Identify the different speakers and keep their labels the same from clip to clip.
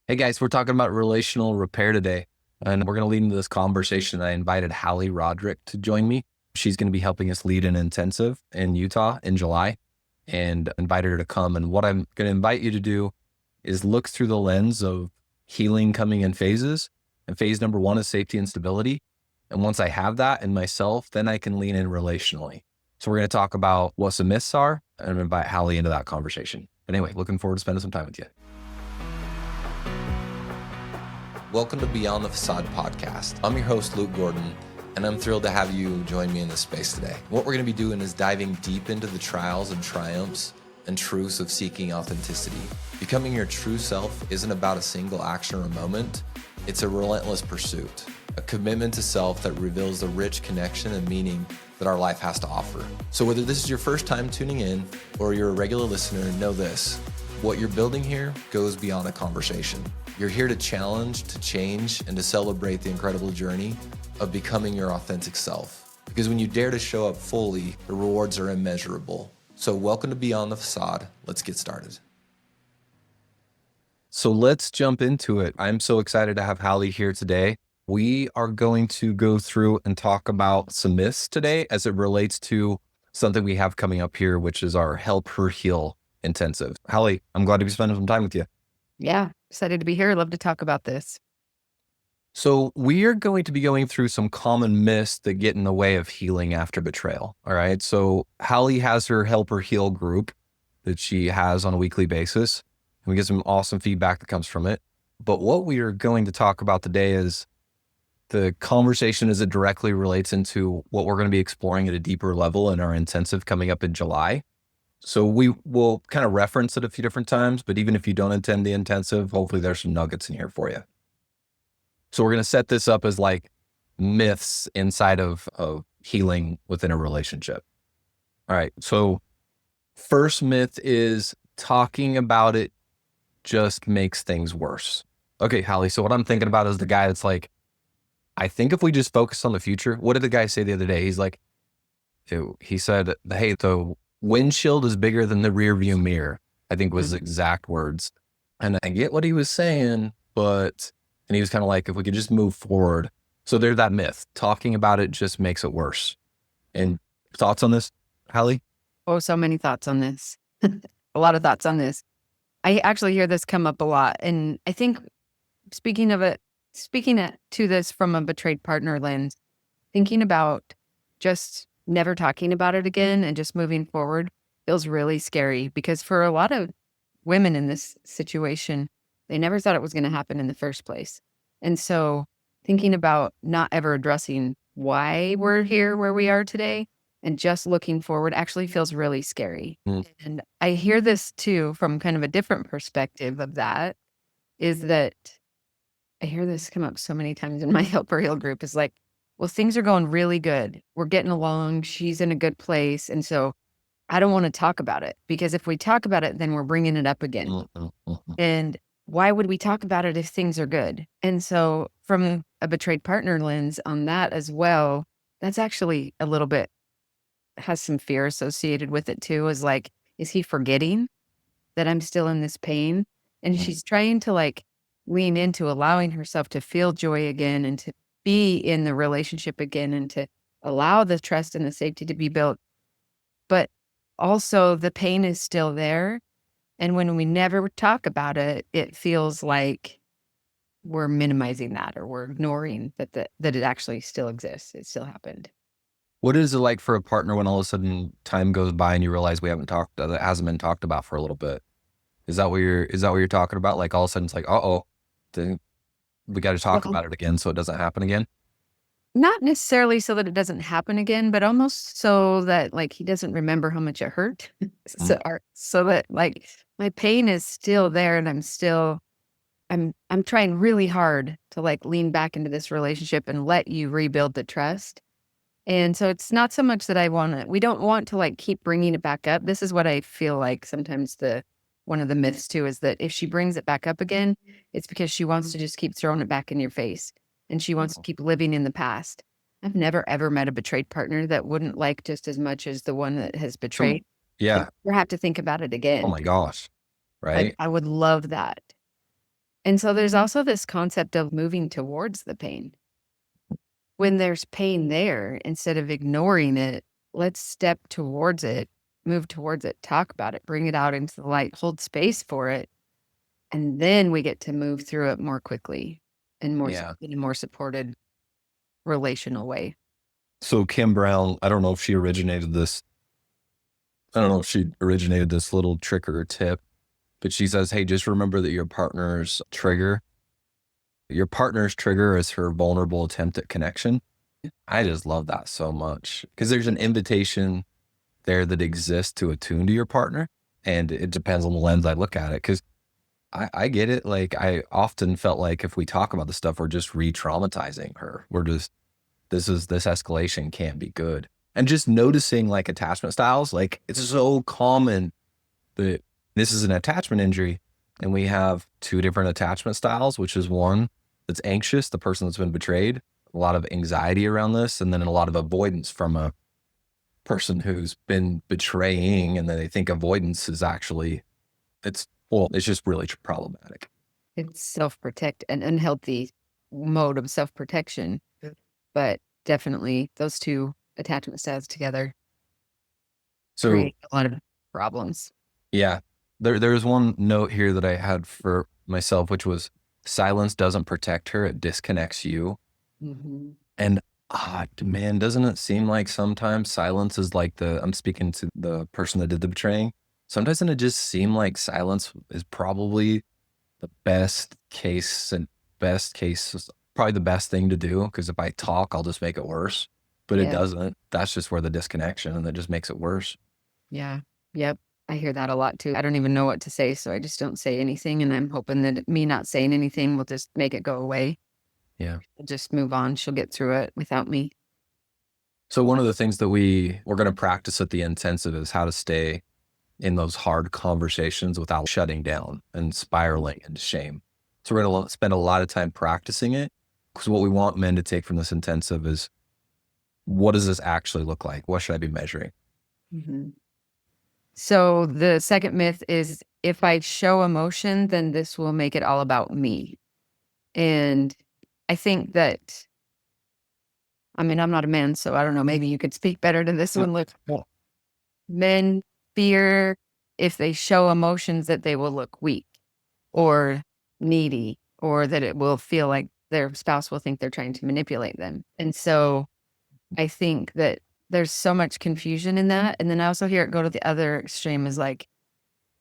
Speaker 1: Hey guys, we're talking about relational repair today, and we're going to lead into this conversation. I invited Hali to join me. She's going to be helping us lead an intensive in Utah in July, and invited her to come. And what I'm going to invite you to do is look through the lens of healing coming in phases. And phase number one is safety and stability. And once I have that in myself, then I can lean in relationally. So we're going to talk about what some myths are and invite Hali into that conversation. But anyway, looking forward to spending some time with you. Welcome to Beyond the Facade podcast. I'm your host, Luke Gordon, and I'm thrilled to have you join me in this space today. What we're going to be doing is diving deep into the trials and triumphs and truths of seeking authenticity. Becoming your true self isn't about a single action or a moment. It's a relentless pursuit, a commitment to self that reveals the rich connection and meaning that our life has to offer. So whether this is your first time tuning in or you're a regular listener, know this: what you're building here goes beyond a conversation. You're here to challenge, to change, and to celebrate the incredible journey of becoming your authentic self. Because when you dare to show up fully, the rewards are immeasurable. So welcome to Beyond the Facade. Let's get started. So let's jump into it. I'm so excited to have Hali here today. We are going to go through and talk about some myths today as it relates to something we have coming up here, which is our Help Her Heal intensive. Hali, I'm glad to be spending some time with you.
Speaker 2: Yeah, excited to be here. Love to talk about this.
Speaker 1: So we are going to be going through some common myths that get in the way of healing after betrayal. All right. So Hali has her Help Her Heal group that she has on a weekly basis. And we get some awesome feedback that comes from it. But what we are going to talk about today is the conversation as it directly relates into what we're going to be exploring at a deeper level in our intensive coming up in July. So we will kind of reference it a few different times, but even if you don't attend the intensive, hopefully there's some nuggets in here for you. So we're going to set this up as like myths inside of healing within a relationship. All right. So first myth is talking about it just makes things worse. Okay, Hali. So what I'm thinking about is the guy that's like, I think if we just focus on the future, what did the guy say the other day? He's like, he said, hey, the windshield is bigger than the rear view mirror, I think was the exact words. And I get what he was saying, and he was kind of like, if we could just move forward. So there's that myth. Talking about it just makes it worse. And thoughts on this, Hali?
Speaker 2: Oh, so many thoughts on this. A lot of thoughts on this. I actually hear this come up a lot. And I think speaking to this from a betrayed partner lens, thinking about just never talking about it again and just moving forward feels really scary, because for a lot of women in this situation, they never thought it was going to happen in the first place. And so thinking about not ever addressing why we're here where we are today and just looking forward actually feels really scary. And I hear this too from kind of a different perspective of that, is that I hear this come up so many times in my Help Her Heal group, is like, well, things are going really good. We're getting along. She's in a good place. And so I don't want to talk about it, because if we talk about it, then we're bringing it up again. And why would we talk about it if things are good? And so from a betrayed partner lens on that as well, that's actually a little bit, has some fear associated with it too, is like, is he forgetting that I'm still in this pain? And she's trying to like lean into allowing herself to feel joy again and to be in the relationship again and to allow the trust and the safety to be built. But also the pain is still there. And when we never talk about it, it feels like we're minimizing that, or we're ignoring that it actually still exists. It still happened.
Speaker 1: What is it like for a partner when all of a sudden time goes by and you realize that hasn't been talked about for a little bit? Is that what you're talking about? Like all of a sudden it's like, we got to talk about it again so it doesn't happen again?
Speaker 2: Not necessarily so that it doesn't happen again, but almost so that like he doesn't remember how much it hurt. So that like my pain is still there, and I'm trying really hard to like lean back into this relationship and let you rebuild the trust. And so it's not so much that we don't want to like keep bringing it back up. This is what I feel like sometimes one of the myths too, is that if she brings it back up again, it's because she wants to just keep throwing it back in your face, and she wants to keep living in the past. I've never ever met a betrayed partner that wouldn't like just as much as the one that has betrayed.
Speaker 1: Yeah.
Speaker 2: Never have to think about it again.
Speaker 1: Oh my gosh. Right.
Speaker 2: I would love that. And so there's also this concept of moving towards the pain. When there's pain there, instead of ignoring it, let's step towards it, move towards it, talk about it, bring it out into the light, hold space for it. And then we get to move through it more quickly and
Speaker 1: Yeah.
Speaker 2: in a more supported relational way.
Speaker 1: So Kim Brown, I don't know if she originated this. I don't know if she originated this little trick or tip, but she says, hey, just remember that your partner's trigger is her vulnerable attempt at connection. I just love that so much because there's an invitation there that exists to attune to your partner. And it depends on the lens I look at it. Cause I get it. Like I often felt like if we talk about the stuff, we're just re-traumatizing her. This escalation can't be good. And just noticing like attachment styles, like it's so common that this is an attachment injury. And we have two different attachment styles, which is one that's anxious, the person that's been betrayed, a lot of anxiety around this, and then a lot of avoidance from a person who's been betraying. And then they think avoidance is actually, it's just really problematic.
Speaker 2: It's self-protect an unhealthy mode of self-protection, but definitely those two attachment styles together
Speaker 1: So
Speaker 2: create a lot of problems.
Speaker 1: yeah, there's one note here that I had for myself, which was silence doesn't protect her, it disconnects you.
Speaker 2: Mhm.
Speaker 1: And man, doesn't it seem like sometimes silence is like I'm speaking to the person that did the betraying. Sometimes doesn't it just seem like silence is probably the best case is probably the best thing to do. Cause if I talk, I'll just make it worse. But it
Speaker 2: Yeah.
Speaker 1: doesn't. That's just where the disconnection and that just makes it worse.
Speaker 2: Yeah. Yep. I hear that a lot too. I don't even know what to say, so I just don't say anything, and I'm hoping that me not saying anything will just make it go away.
Speaker 1: Yeah.
Speaker 2: I'll just move on. She'll get through it without me.
Speaker 1: So one of the things that we're going to practice at the intensive is how to stay in those hard conversations without shutting down and spiraling into shame. So we're going to spend a lot of time practicing it because what we want men to take from this intensive is what does this actually look like? What should I be measuring?
Speaker 2: Mhm. So the second myth is if I show emotion, then this will make it all about me. And I think that, I mean, I'm not a man, so I don't know. Maybe you could speak better to this one. Look,
Speaker 1: Well,
Speaker 2: men fear if they show emotions that they will look weak or needy, or that it will feel like their spouse will think they're trying to manipulate them. And so I think that there's so much confusion in that. And then I also hear it go to the other extreme is like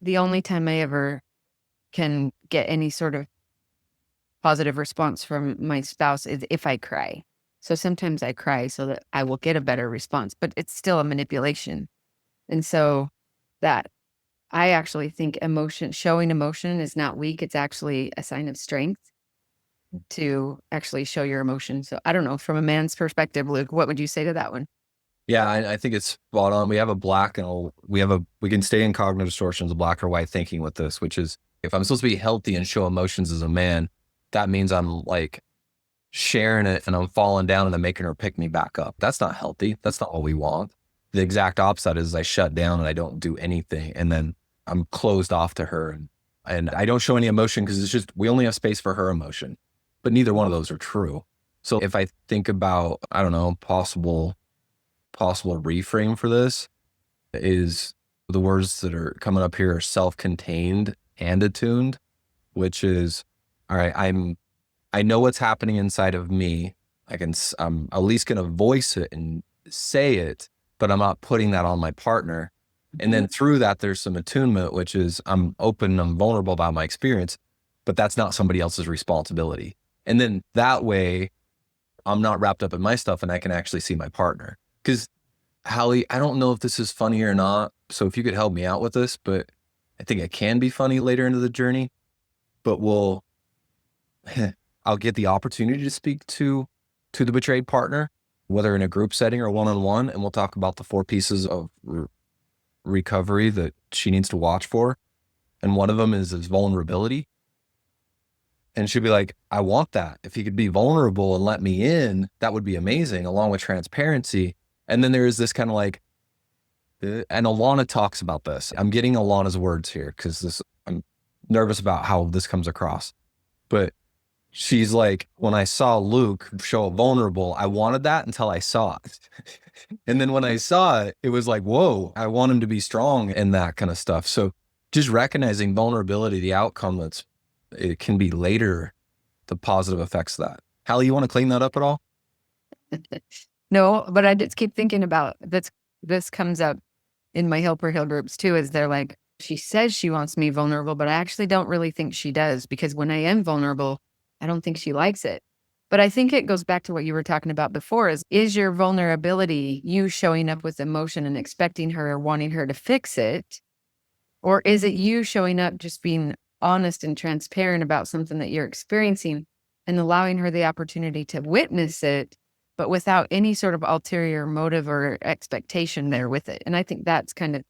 Speaker 2: the only time I ever can get any sort of positive response from my spouse is if I cry. So sometimes I cry so that I will get a better response, but it's still a manipulation. And so that I actually think showing emotion is not weak. It's actually a sign of strength to actually show your emotion. So I don't know, from a man's perspective, Luke, what would you say to that one?
Speaker 1: yeah, I think it's spot on. We have a black and we can stay in cognitive distortions of black or white thinking with this, which is if I'm supposed to be healthy and show emotions as a man, that means I'm like sharing it and I'm falling down and I'm making her pick me back up. That's not healthy. That's not what we want. The exact opposite is I shut down and I don't do anything. And then I'm closed off to her and I don't show any emotion because it's just, we only have space for her emotion, but neither one of those are true. So if I think about, I don't know, possible reframe for this is the words that are coming up here are self-contained and attuned, which is, all right, I know what's happening inside of me. I'm at least going to voice it and say it, but I'm not putting that on my partner. And then through that, there's some attunement, which is I'm open, I'm vulnerable about my experience, but that's not somebody else's responsibility. And then that way, I'm not wrapped up in my stuff and I can actually see my partner. Because, Hallie, I don't know if this is funny or not. So if you could help me out with this, but I think it can be funny later into the journey, but I'll get the opportunity to speak to the betrayed partner, whether in a group setting or one-on-one, and we'll talk about the four pieces of recovery that she needs to watch for. And one of them is vulnerability. And she'll be like, I want that. If he could be vulnerable and let me in, that would be amazing, along with transparency. And then there is this kind of like, and Alana talks about this. I'm getting Alana's words here because I'm nervous about how this comes across. But she's like, when I saw Luke show vulnerable, I wanted that until I saw it. And then when I saw it, it was like, whoa, I want him to be strong and that kind of stuff. So just recognizing vulnerability, the outcome it can be later, the positive effects of that. Hallie, you want to clean that up at all?
Speaker 2: No, but I just keep thinking about this comes up in my helper heal groups too, is they're like, she says she wants me vulnerable, but I actually don't really think she does, because when I am vulnerable, I don't think she likes it. But I think it goes back to what you were talking about before, is your vulnerability you showing up with emotion and expecting her or wanting her to fix it? Or is it you showing up just being honest and transparent about something that you're experiencing and allowing her the opportunity to witness it, but without any sort of ulterior motive or expectation there with it? And I think that's kind of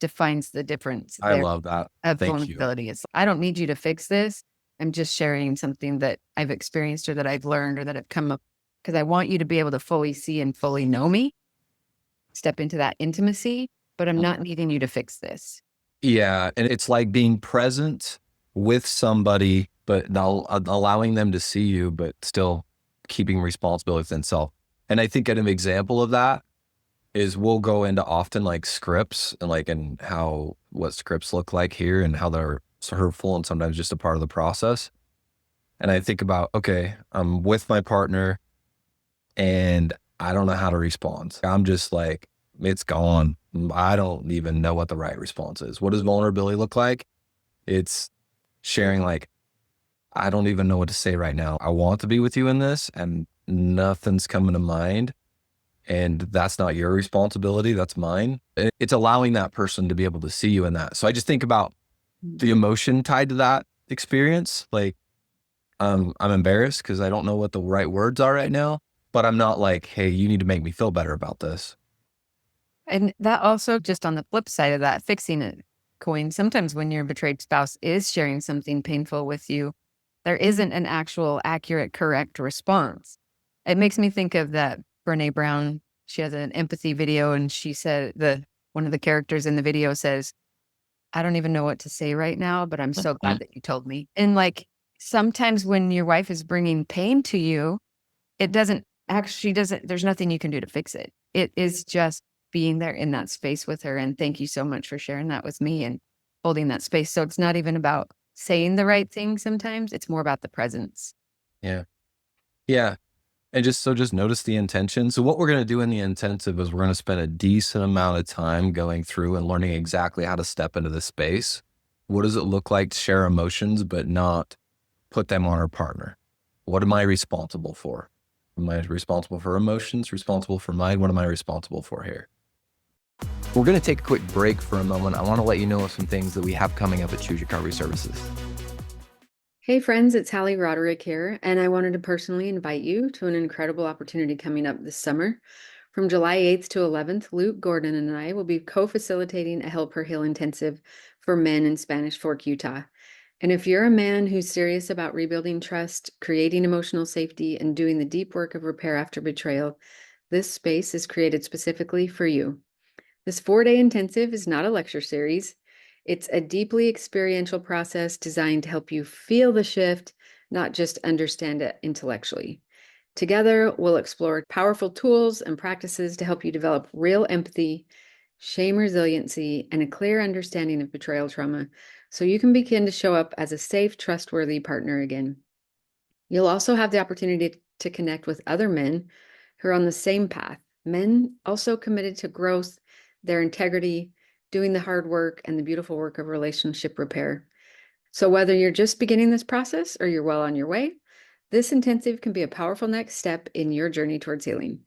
Speaker 2: defines the difference
Speaker 1: I
Speaker 2: there
Speaker 1: love that.
Speaker 2: of
Speaker 1: Thank you.
Speaker 2: vulnerability. It's, I don't need you to fix this. I'm just sharing something that I've experienced or that I've learned or that have come up, because I want you to be able to fully see and fully know me, step into that intimacy, but I'm not needing you to fix this.
Speaker 1: Yeah. And it's like being present with somebody, but now allowing them to see you, but still keeping responsibility within self. And I think an example of that is we'll go into often like scripts and like, and how, what scripts look like here and how they're hurtful and sometimes just a part of the process. And I think about, okay, I'm with my partner and I don't know how to respond. I'm just like, it's gone. I don't even know what the right response is. What does vulnerability look like? It's sharing like, I don't even know what to say right now. I want to be with you in this and nothing's coming to mind. And that's not your responsibility. That's mine. It's allowing that person to be able to see you in that. So I just think about the emotion tied to that experience. Like, I'm embarrassed because I don't know what the right words are right now, but I'm not like, hey, you need to make me feel better about this.
Speaker 2: And that also, just on the flip side of that, fixing it coin, sometimes when your betrayed spouse is sharing something painful with you, there isn't an actual accurate, correct response. It makes me think of that Brene Brown. She has an empathy video, and she said one of the characters in the video says, I don't even know what to say right now, but I'm so glad that you told me. And like, sometimes when your wife is bringing pain to you, it doesn't actually doesn't, there's nothing you can do to fix it. It is just being there in that space with her. And thank you so much for sharing that with me and holding that space. So it's not even about saying the right thing sometimes, it's more about the presence.
Speaker 1: Yeah. Yeah. And just notice the intention. So what we're going to do in the intensive is we're going to spend a decent amount of time going through and learning exactly how to step into the space. What does it look like to share emotions, but not put them on our partner? What am I responsible for? Am I responsible for emotions, responsible for mine? What am I responsible for here? We're going to take a quick break for a moment. I want to let you know of some things that we have coming up at Choose Recovery Services.
Speaker 2: Hey friends, it's Hali Roderick here, and I wanted to personally invite you to an incredible opportunity coming up this summer. From July 8th to 11th, Luke Gordon and I will be co-facilitating a Help Her Heal intensive for men in Spanish Fork, Utah. And if you're a man who's serious about rebuilding trust, creating emotional safety, and doing the deep work of repair after betrayal, this space is created specifically for you. This 4-day intensive is not a lecture series. It's a deeply experiential process designed to help you feel the shift, not just understand it intellectually. Together, we'll explore powerful tools and practices to help you develop real empathy, shame resiliency, and a clear understanding of betrayal trauma so you can begin to show up as a safe, trustworthy partner again. You'll also have the opportunity to connect with other men who are on the same path, men also committed to growth, their integrity, doing the hard work and the beautiful work of relationship repair. So whether you're just beginning this process or you're well on your way, this intensive can be a powerful next step in your journey towards healing.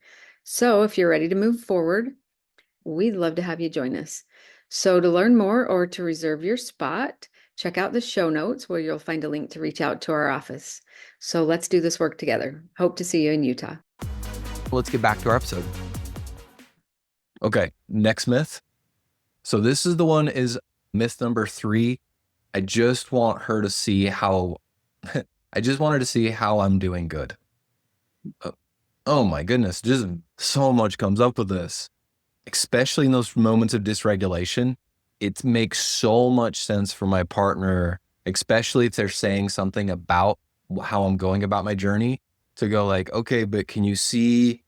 Speaker 2: So if you're ready to move forward, we'd love to have you join us. So to learn more or to reserve your spot, check out the show notes where you'll find a link to reach out to our office. So let's do this work together. Hope to see you in Utah.
Speaker 1: Let's get back to our episode. Okay, next myth. So this is the one is myth number 3. I just want her to see how, I just want her to see how I'm doing good. Oh my goodness, just so much comes up with this, especially in those moments of dysregulation. It makes so much sense for my partner, especially if they're saying something about how I'm going about my journey, to go like, okay, but can you see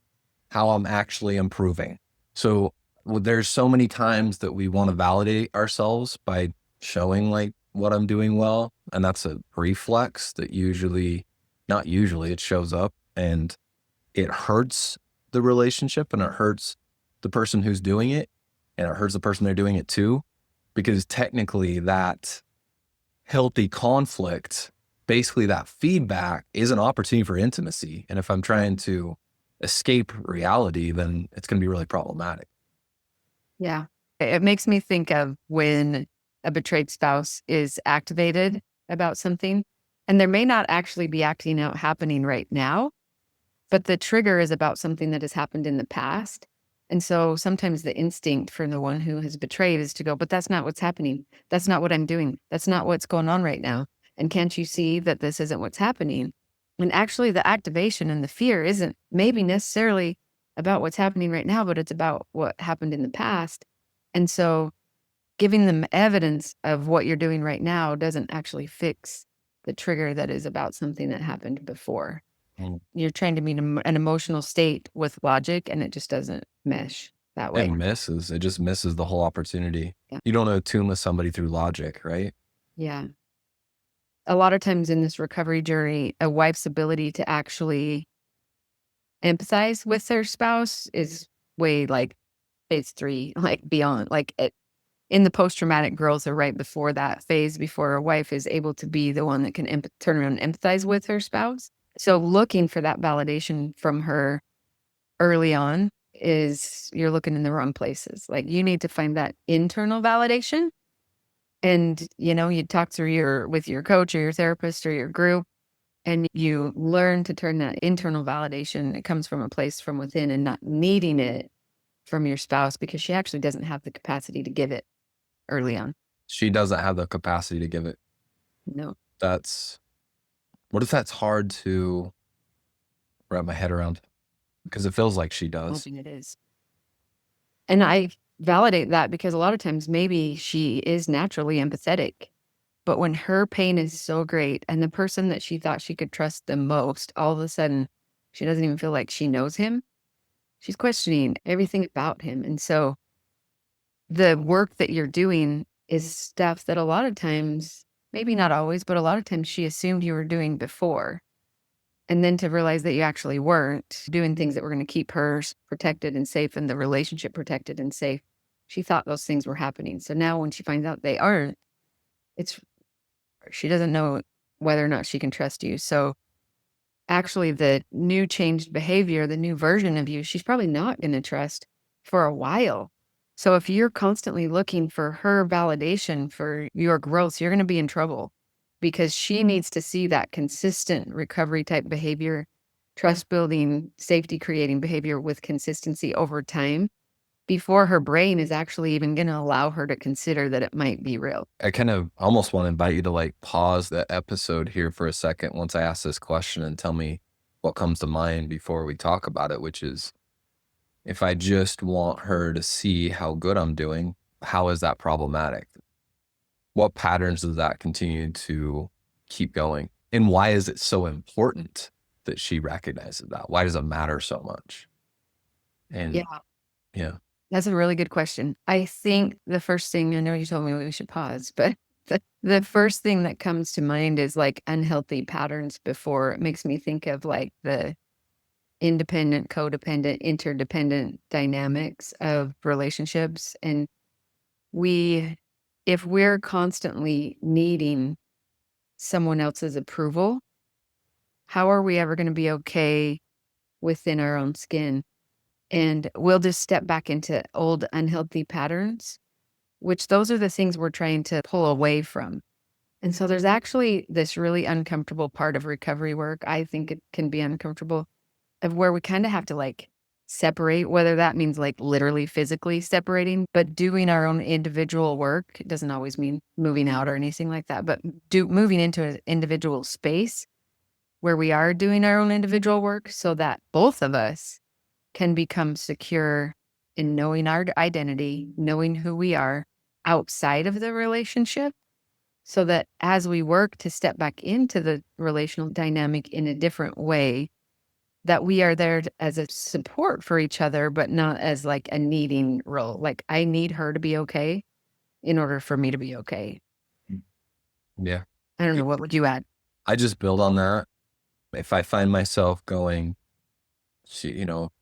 Speaker 1: how I'm actually improving? So there's so many times that we want to validate ourselves by showing like what I'm doing well. And that's a reflex that not usually, it shows up and it hurts the relationship and it hurts the person who's doing it and it hurts the person they're doing it to, because technically that healthy conflict, basically that feedback is an opportunity for intimacy. And if I'm trying to escape reality, then it's going to be really problematic.
Speaker 2: Yeah. It makes me think of when a betrayed spouse is activated about something, and there may not actually be acting out happening right now, but the trigger is about something that has happened in the past. And so sometimes the instinct for the one who has betrayed is to go, but that's not what's happening. That's not what I'm doing. That's not what's going on right now. And can't you see that this isn't what's happening? And actually, the activation and the fear isn't maybe necessarily about what's happening right now, but it's about what happened in the past. And so giving them evidence of what you're doing right now doesn't actually fix the trigger that is about something that happened before.
Speaker 1: Mm.
Speaker 2: You're trying to meet an emotional state with logic, and it just doesn't mesh that way.
Speaker 1: It just misses the whole opportunity.
Speaker 2: Yeah.
Speaker 1: You don't attune with somebody through logic, right?
Speaker 2: Yeah. A lot of times in this recovery journey, a wife's ability to actually empathize with their spouse is way like phase 3, like beyond, like in the post-traumatic girls are right before that phase, before a wife is able to be the one that can turn around and empathize with her spouse. So looking for that validation from her early on is you're looking in the wrong places. Like you need to find that internal validation. And, you talk through with your coach or your therapist or your group, and you learn to turn that internal validation. It comes from a place from within and not needing it from your spouse because she actually doesn't have the capacity to give it early on.
Speaker 1: She doesn't have the capacity to give it.
Speaker 2: No,
Speaker 1: That's what if that's hard to wrap my head around? Because it feels like she does.
Speaker 2: hoping it is. And I validate that because a lot of times maybe she is naturally empathetic. But when her pain is so great and the person that she thought she could trust the most, all of a sudden, she doesn't even feel like she knows him. She's questioning everything about him. And so the work that you're doing is stuff that a lot of times, maybe not always, but a lot of times she assumed you were doing before. And then to realize that you actually weren't doing things that were going to keep her protected and safe and the relationship protected and safe. She thought those things were happening. So now when she finds out they aren't, it's she doesn't know whether or not she can trust you. So actually the new changed behavior, the new version of you, she's probably not going to trust for a while. So if you're constantly looking for her validation for your growth, you're going to be in trouble because she needs to see that consistent recovery type behavior, trust building, safety creating behavior with consistency over time before her brain is actually even going to allow her to consider that it might be real.
Speaker 1: I kind of almost want to invite you to like pause the episode here for a second once I ask this question and tell me what comes to mind before we talk about it, which is, if I just want her to see how good I'm doing, how is that problematic? What patterns does that continue to keep going? And why is it so important that she recognizes that? Why does it matter so much?
Speaker 2: Yeah.
Speaker 1: And yeah,
Speaker 2: That's a really good question. I think the first thing, I know you told me we should pause, but the first thing that comes to mind is like unhealthy patterns before. It makes me think of like the independent, codependent, interdependent dynamics of relationships. And if we're constantly needing someone else's approval, how are we ever going to be okay within our own skin? And we'll just step back into old unhealthy patterns, which those are the things we're trying to pull away from. And so there's actually this really uncomfortable part of recovery work. I think it can be uncomfortable, of where we kind of have to like separate, whether that means like literally physically separating, but doing our own individual work. It doesn't always mean moving out or anything like that, but moving into an individual space where we are doing our own individual work so that both of us can become secure in knowing our identity, knowing who we are outside of the relationship, so that as we work to step back into the relational dynamic in a different way, that we are there as a support for each other, but not as like a needing role. Like I need her to be okay in order for me to be okay.
Speaker 1: Yeah.
Speaker 2: I don't know. What would you add?
Speaker 1: I just build on that. If I find myself going,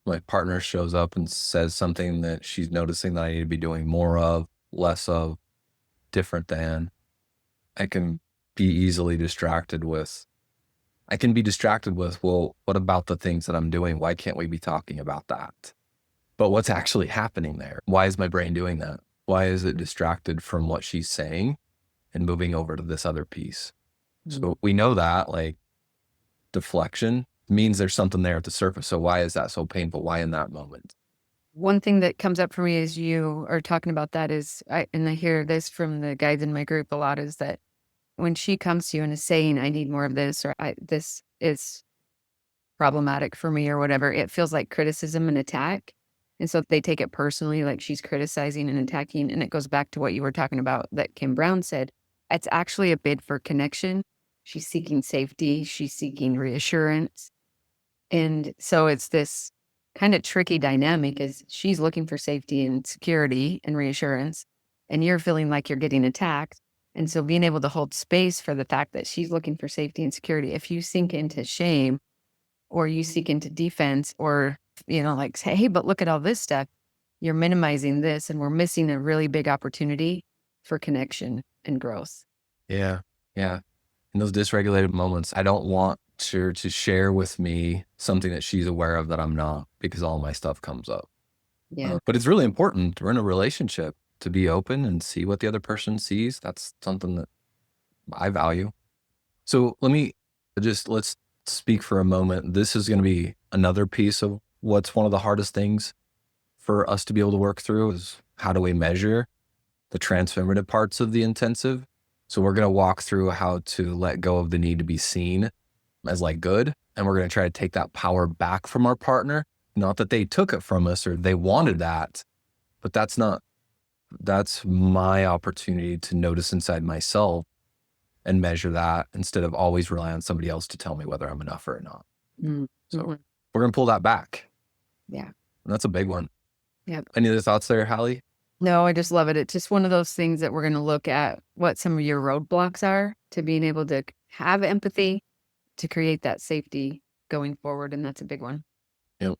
Speaker 1: my partner shows up and says something that she's noticing that I need to be doing more of, less of, different than, I can be easily distracted with. I can be distracted with, well, what about the things that I'm doing? Why can't we be talking about that? But what's actually happening there? Why is my brain doing that? Why is it distracted from what she's saying and moving over to this other piece? So we know that like deflection means there's something there at the surface. So why is that so painful? Why in that moment?
Speaker 2: One thing that comes up for me as you are talking about that is, and I hear this from the guys in my group a lot, is that when she comes to you and is saying, I need more of this, or this is problematic for me or whatever, it feels like criticism and attack. And so they take it personally, like she's criticizing and attacking. And it goes back to what you were talking about that Kim Brown said. It's actually a bid for connection. She's seeking safety. She's seeking reassurance. And so it's this kind of tricky dynamic is she's looking for safety and security and reassurance. And you're feeling like you're getting attacked. And so being able to hold space for the fact that she's looking for safety and security, if you sink into shame, or you seek into defense or, like say, hey, but look at all this stuff. You're minimizing this and we're missing a really big opportunity for connection and growth.
Speaker 1: Yeah. Yeah. In those dysregulated moments, I don't want her to share with me something that she's aware of that I'm not because all my stuff comes up.
Speaker 2: Yeah.
Speaker 1: But it's really important. We're in a relationship to be open and see what the other person sees. That's something that I value. So let's speak for a moment. This is going to be another piece of what's one of the hardest things for us to be able to work through is how do we measure the transformative parts of the intensive? So we're going to walk through how to let go of the need to be seen as like good. And we're going to try to take that power back from our partner. Not that they took it from us or they wanted that, but that's my opportunity to notice inside myself and measure that instead of always rely on somebody else to tell me whether I'm enough or not.
Speaker 2: Mm-hmm.
Speaker 1: So we're going to pull that back.
Speaker 2: Yeah.
Speaker 1: And that's a big one.
Speaker 2: Yeah.
Speaker 1: Any other thoughts there, Hali?
Speaker 2: No, I just love it. It's just one of those things that we're going to look at what some of your roadblocks are to being able to have empathy to create that safety going forward. And that's a big one.
Speaker 1: Yep.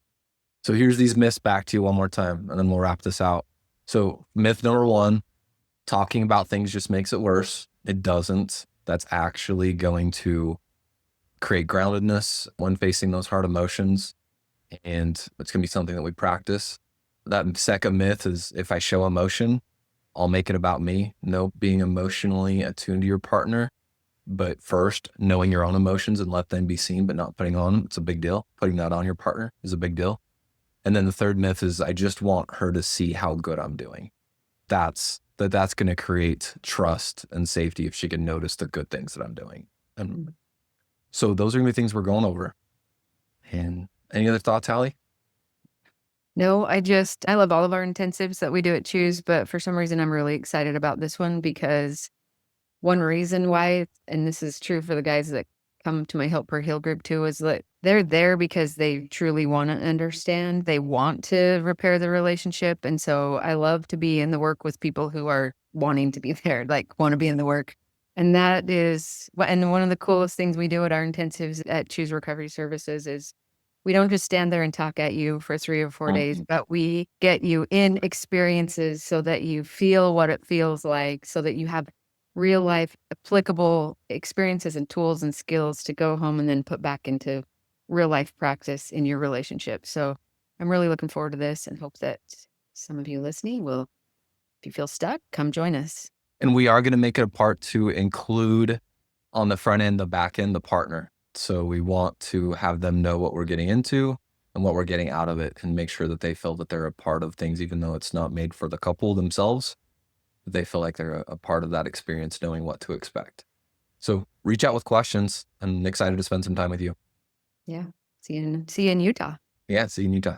Speaker 1: So here's these myths back to you one more time, and then we'll wrap this out. So myth number 1, talking about things just makes it worse. It doesn't. That's actually going to create groundedness when facing those hard emotions. And it's going to be something that we practice. That second myth is if I show emotion, I'll make it about me. No, being emotionally attuned to your partner. But first, knowing your own emotions and let them be seen, but not putting on them. It's a big deal. Putting that on your partner is a big deal. And then the third myth is I just want her to see how good I'm doing. That's going to create trust and safety if she can notice the good things that I'm doing. And so those are going to be things we're going over. And any other thoughts, Hali?
Speaker 2: No, I love all of our intensives that we do at Choose, but for some reason I'm really excited about this one because one reason why, and this is true for the guys that come to my Help Her Heal group too, is that they're there because they truly want to understand. They want to repair the relationship. And so I love to be in the work with people who are wanting to be there, like want to be in the work. And that is, and one of the coolest things we do at our intensives at Choose Recovery Services is we don't just stand there and talk at you for 3 or 4 days, but we get you in experiences so that you feel what it feels like, so that you have real life applicable experiences and tools and skills to go home and then put back into real life practice in your relationship. So I'm really looking forward to this and hope that some of you listening will, if you feel stuck, come join us.
Speaker 1: And we are going to make it a part to include on the front end, the back end, the partner. So we want to have them know what we're getting into and what we're getting out of it and make sure that they feel that they're a part of things, even though it's not made for the couple themselves. They feel like they're a part of that experience, knowing what to expect. So reach out with questions. I'm excited to spend some time with you.
Speaker 2: Yeah. See you in Utah.
Speaker 1: Yeah, see you in Utah.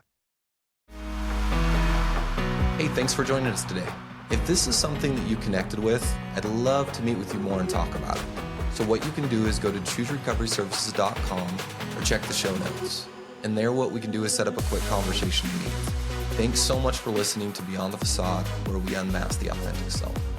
Speaker 1: Hey, thanks for joining us today. If this is something that you connected with, I'd love to meet with you more and talk about it. So what you can do is go to chooserecoveryservices.com or check the show notes. And there what we can do is set up a quick conversation to meet. Thanks so much for listening to Beyond the Facade, where we unmask the authentic self.